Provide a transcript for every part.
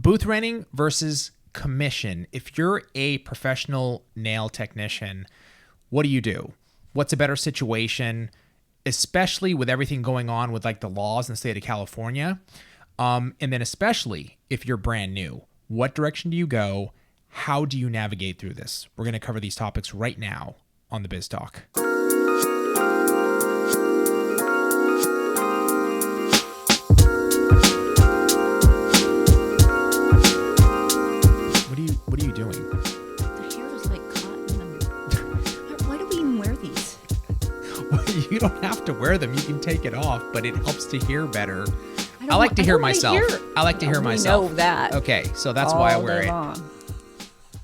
booth renting versus commission. If you're a professional nail technician, what do? What's a better situation, especially with everything going on with like the laws in the state of California? And then especially if you're brand new, what direction do you go? How do you navigate through this? We're going to cover these topics right now on the Biz Talk. What are you doing? The hair is like caught in them. Why do we even wear these? Well, you don't have to wear them. You can take it off, but it helps to hear better. I like to hear myself. I like to hear myself. We know that. Okay, so that's why I wear it.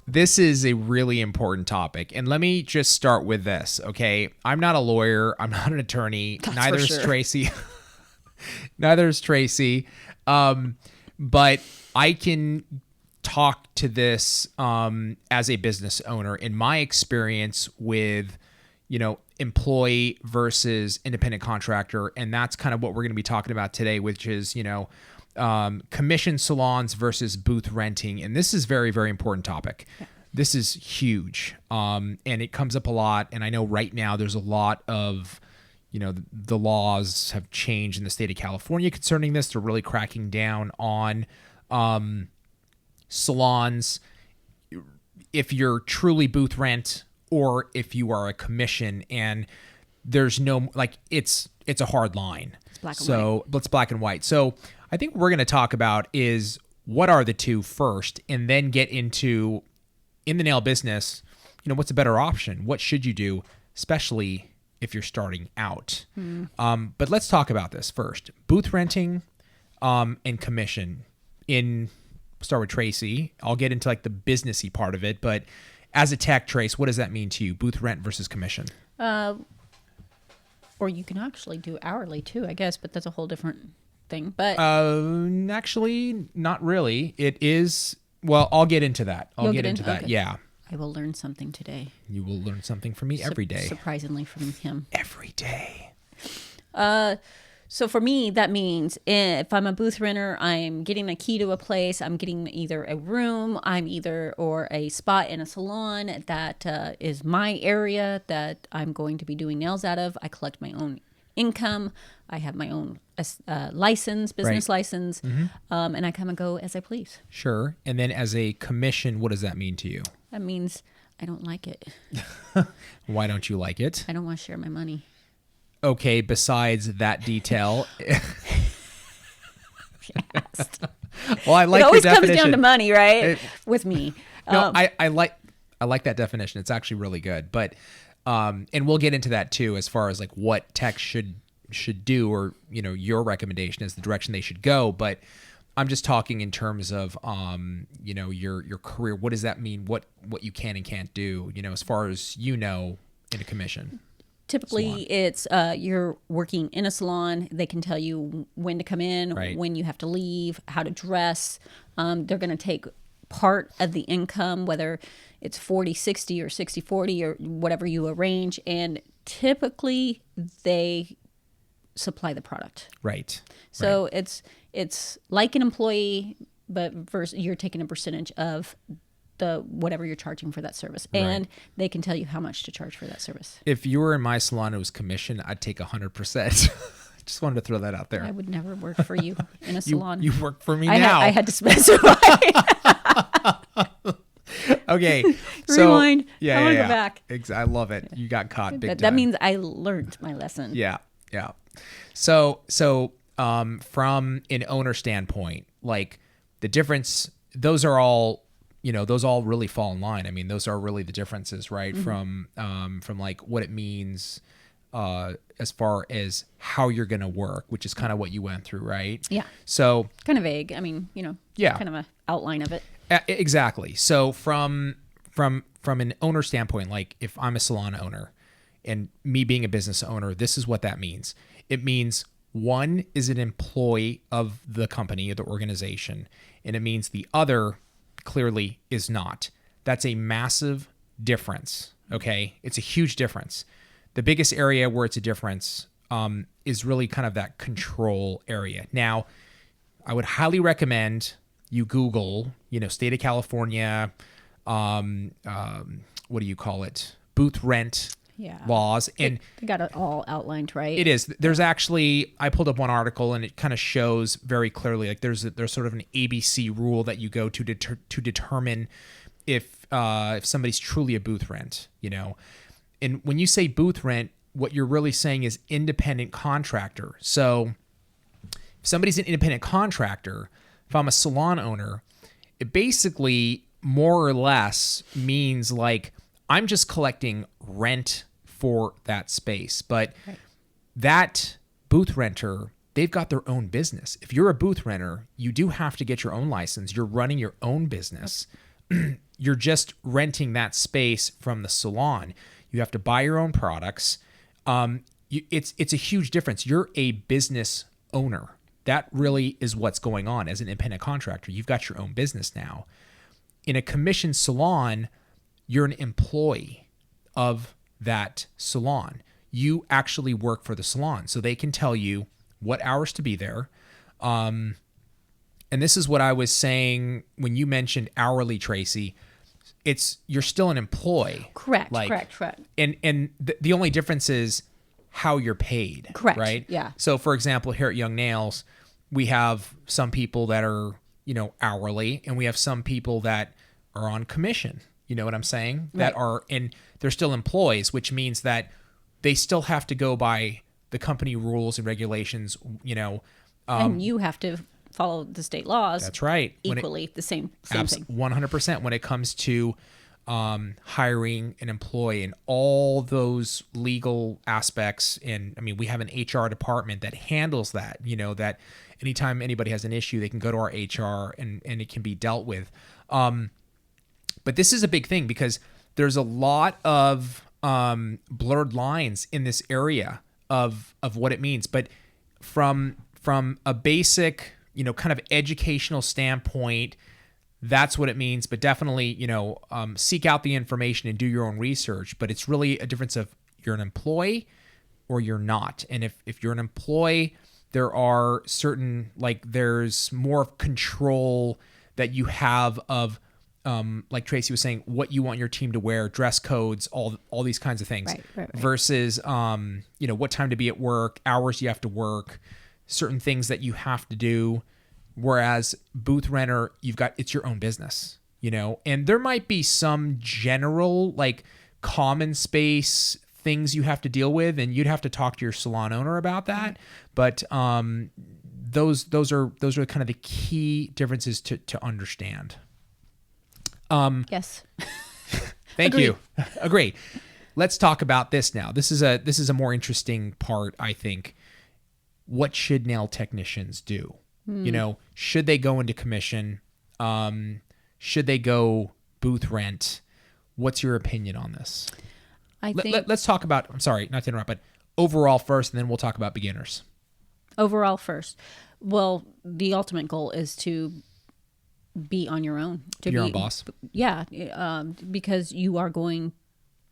This is a really important topic. And let me just start with this, okay? I'm not a lawyer. I'm not an attorney. Neither is Tracey. Neither is Tracey. But I can talk to this as a business owner. In my experience with, employee versus independent contractor. And that's kind of what we're going to be talking about today, which is, commission salons versus booth renting. And this is very, very important topic. Yeah. This is huge. And it comes up a lot. And I know right now there's a lot of, the laws have changed in the state of California concerning this. They're really cracking down on salons. If you're truly booth rent or if you are a commission, and there's no, it's a hard line. It's black and white. So it's black and white. So I think what we're going to talk about is what are the two first, and then get into, in the nail business, what's a better option? What should you do, especially if you're starting out? But let's talk about this first. Booth renting and commission. Start with Tracey. I'll get into the businessy part of it, but as a tech, Trace, what does that mean to you? Booth rent versus commission? Or you can actually do hourly too, I guess, but that's a whole different thing. But actually, not really. It is. Well, I'll get into that. I'll get into that. Okay. Yeah. I will learn something today. You will learn something from me every day. Surprisingly from him. Every day. So for me, that means if I'm a booth renter, I'm getting a key to a place. I'm getting either a room, or a spot in a salon that is my area that I'm going to be doing nails out of. I collect my own income. I have my own license, business license, and I come and go as I please. Sure. And then as a commission, what does that mean to you? That means I don't like it. Why don't you like it? I don't want to share my money. Okay, bbesides that detail. Well, I like it always your definition. comes down to money, right? With me. No, I like that definition. It's actually really good. But and we'll get into that too, as far as what tech should do, or your recommendation is the direction they should go. But I'm just talking in terms of your career. What does that mean? What you can and can't do, as far as in a commission? Typically, salon. It's you're working in a salon. They can tell you when to come in, when you have to leave, how to dress. They're going to take part of the income, whether it's 40-60 or 60-40 or whatever you arrange. And typically, they supply the product. Right. So it's like an employee, but you're taking a percentage of the whatever you're charging for that service, and they can tell you how much to charge for that service. If you were in my salon, it was commission, I'd take 100%. Just wanted to throw that out there. I would never work for you in a salon. You work for me now. I had to specify. Okay. Rewind. Yeah, I want to go back. I love it. You got caught big time. That means I learned my lesson. Yeah. So from an owner standpoint, the difference, those are all, those all really fall in line. I mean, those are really the differences, right? Mm-hmm. From what it means as far as how you're going to work, which is kind of what you went through, right? Yeah. So kind of vague. I mean, kind of an outline of it. Exactly. So from an owner standpoint, if I'm a salon owner and me being a business owner, this is what that means. It means one is an employee of the company or the organization, and it means the other clearly is not. That's a massive difference. Okay. It's a huge difference. The biggest area where it's a difference is really kind of that control area. Now, I would highly recommend you Google, state of California, what do you call it? Booth rent laws. And they got it all outlined, right? It is. There's actually, I pulled up one article and it kind of shows very clearly, like there's sort of an ABC rule that you go to determine if somebody's truly a booth rent, And when you say booth rent, what you're really saying is independent contractor. So if somebody's an independent contractor, if I'm a salon owner, it basically more or less means like I'm just collecting rent for that space. But that booth renter, they've got their own business. If you're a booth renter, you do have to get your own license. You're running your own business. You're just renting that space from the salon. You have to buy your own products. It's a huge difference. You're a business owner. That really is what's going on as an independent contractor. You've got your own business now. In a commissioned salon, you're an employee of that salon. You actually work for the salon, so they can tell you what hours to be there. And this is what I was saying when you mentioned hourly, Tracey. You're still an employee. Correct. And the only difference is how you're paid. Correct. Right? Yeah. So for example, here at Young Nails, we have some people that are, hourly, and we have some people that are on commission. You know what I'm saying? That are, and they're still employees, which means that they still have to go by the company rules and regulations, and you have to follow the state laws. That's right. Equally, the same thing. 100% when it comes to hiring an employee and all those legal aspects. And I mean, we have an HR department that handles that, that anytime anybody has an issue, they can go to our HR and it can be dealt with. But this is a big thing because there's a lot of blurred lines in this area of what it means. But from a basic, kind of educational standpoint, that's what it means. But definitely, seek out the information and do your own research. But it's really a difference of you're an employee or you're not. And if you're an employee, there are certain, there's more control that you have of, like Tracey was saying, what you want your team to wear, dress codes, all these kinds of things, right. Versus, what time to be at work, hours you have to work, certain things that you have to do. Whereas booth renter, it's your own business, and there might be some general, common space things you have to deal with, and you'd have to talk to your salon owner about that. But, those are kind of the key differences to understand. Yes. Thank you. Agree. Let's talk about this now. This is a more interesting part, I think. What should nail technicians do? Should they go into commission? Should they go booth rent? What's your opinion on this? Let's talk about, I'm sorry, not to interrupt, but overall first, and then we'll talk about beginners. Overall first. Well, the ultimate goal is to be on your own. To be your be own boss. Yeah, because you are going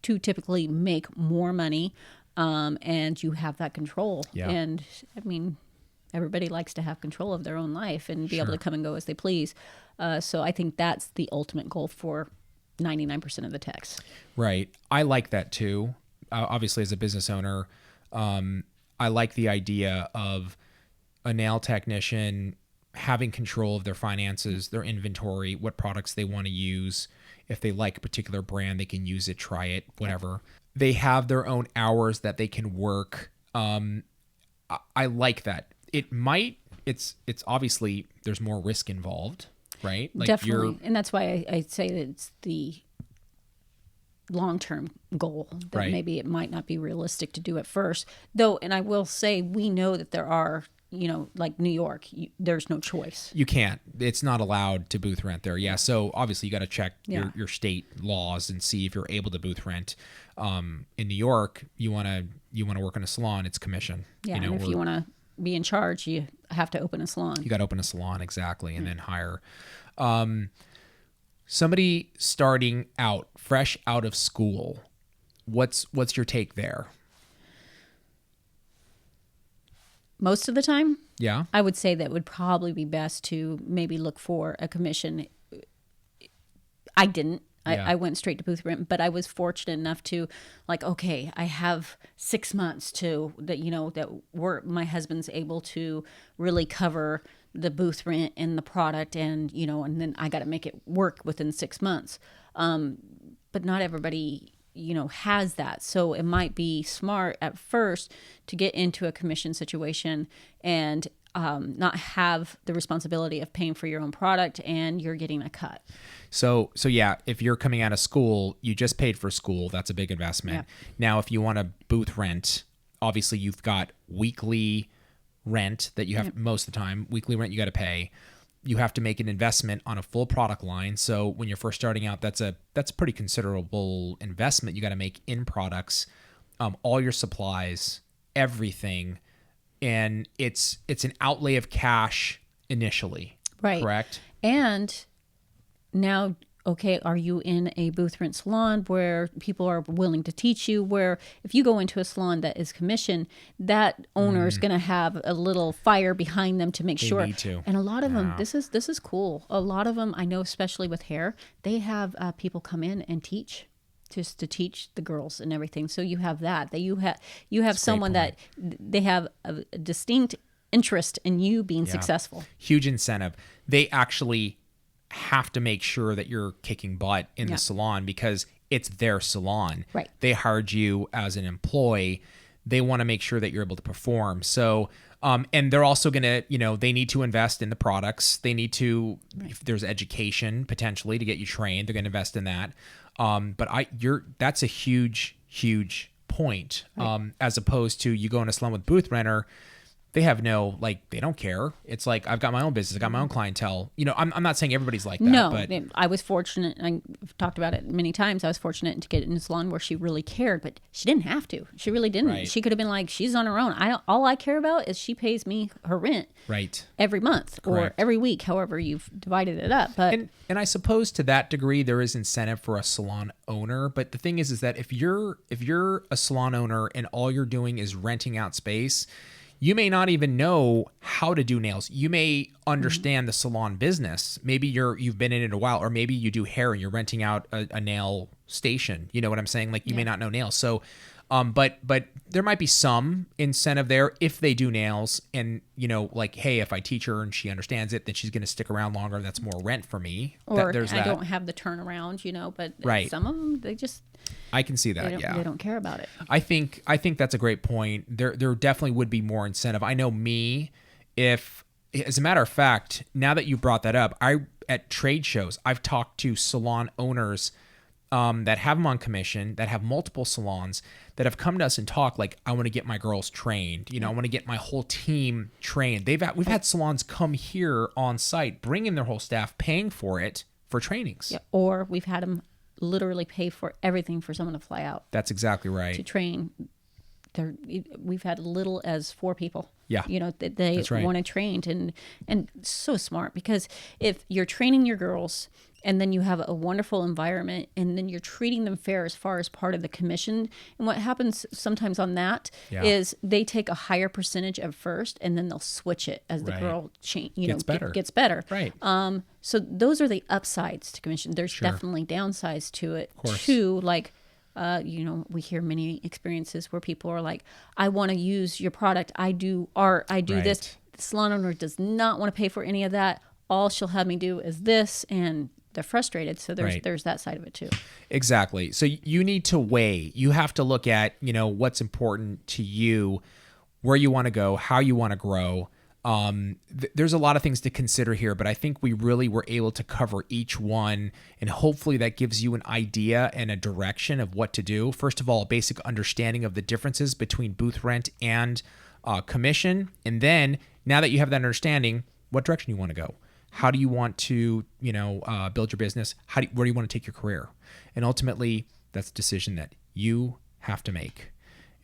to typically make more money, and you have that control. Yeah. And I mean, everybody likes to have control of their own life and be able to come and go as they please. So I think that's the ultimate goal for 99% of the techs. Right. I like that too. Obviously, as a business owner, I like the idea of a nail technician having control of their finances, their inventory, what products they want to use. If they like a particular brand, they can use it, try it, whatever. They have their own hours that they can work. I like that. It's obviously there's more risk involved, right? Definitely. And that's why I say that it's the long-term goal that maybe it might not be realistic to do at first, though. And I will say, we know that there are, like New York, there's no choice. You can't. It's not allowed to booth rent there. Yeah. So obviously you got to check your state laws and see if you're able to booth rent. In New York, you want to work in a salon, it's commission. Yeah. And if you want to be in charge, you have to open a salon. You got to open a salon, exactly, and then hire. Somebody starting out, fresh out of school, what's your take there? Most of the time, Yeah. I would say that would probably be best to maybe look for a commission. I didn't. I went straight to booth rent, but I was fortunate enough to, like, okay, I have 6 months my husband's able to really cover the booth rent and the product, and then I got to make it work within 6 months. But not everybody, has that. So it might be smart at first to get into a commission situation and not have the responsibility of paying for your own product, and you're getting a cut. So yeah, if you're coming out of school, you just paid for school. That's a big investment. Yeah. Now, if you want to booth rent, obviously you've got weekly rent that you have most of the time. Weekly rent you got to pay. You have to make an investment on a full product line. So when you're first starting out, that's a pretty considerable investment you got to make in products, all your supplies, everything, and it's an outlay of cash initially. Right. Correct. And now, okay, are you in a booth rent salon where people are willing to teach you? Where if you go into a salon that is commissioned, that owner is going to have a little fire behind them to make sure. Need to. And a lot of them, this is cool. A lot of them, I know, especially with hair, they have people come in and teach. Just to teach the girls and everything. So you have that you have someone that they have a distinct interest in you being successful. Huge incentive. They actually have to make sure that you're kicking butt in the salon because it's their salon. Right. They hired you as an employee. They want to make sure that you're able to perform. So, and they're also going to, they need to invest in the products. They need to, if there's education potentially to get you trained, they're going to invest in that. But that's a huge, huge point. Right. As opposed to you go in a salon with booth renter, they have they don't care. It's like, I've got my own business. I got my own clientele. I'm not saying everybody's like that. No, but I was fortunate. I've talked about it many times. I was fortunate to get in a salon where she really cared, but she didn't have to. She really didn't. Right. She could have been like, she's on her own. All I care about is she pays me her rent every month. Correct. Or every week, however you've divided it up. But and I suppose to that degree, there is incentive for a salon owner. But the thing is that if you're a salon owner and all you're doing is renting out space, you may not even know how to do nails. You may understand the salon business. Maybe you've been in it a while, or maybe you do hair and you're renting out a nail station. You know what I'm saying? Like you may not know nails. So, but there might be some incentive there if they do nails and, hey, if I teach her and she understands it, then she's going to stick around longer. That's more rent for me. Or I don't have the turnaround, but some of them, they just... I can see that. They don't care about it. I think that's a great point. There definitely would be more incentive. I know me, if as a matter of fact, now that you brought that up, at trade shows, I've talked to salon owners that have them on commission, that have multiple salons, that have come to us and talk like, I want to get my girls trained. I want to get my whole team trained. We've had salons come here on site, bring in their whole staff, paying for it for trainings. Yeah, or we've had them literally pay for everything for someone to fly out. That's exactly right. To train. We've had little as 4 people. Yeah. They want to trained and so smart, because if you're training your girls and then you have a wonderful environment and then you're treating them fair as far as part of the commission, and what happens sometimes on that is they take a higher percentage at first and then they'll switch it as the girl gets better. Right. So those are the upsides to commission. There's definitely downsides to it too, like we hear many experiences where people are like, I want to use your product. I do art. I do this. The salon owner does not want to pay for any of that. All she'll have me do is this, and they're frustrated. So there's that side of it too. Exactly. So you need to weigh. You have to look at, what's important to you, where you want to go, how you want to grow. There's a lot of things to consider here, but I think we really were able to cover each one, and hopefully that gives you an idea and a direction of what to do. First of all, a basic understanding of the differences between booth rent and commission. And then now that you have that understanding, what direction you want to go. How do you want to, build your business? Where do you want to take your career? And ultimately, that's a decision that you have to make.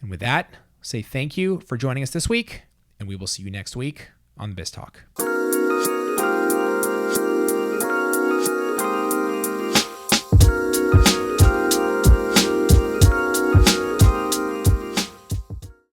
And with that, say thank you for joining us this week, and we will see you next week on the Biz Talk.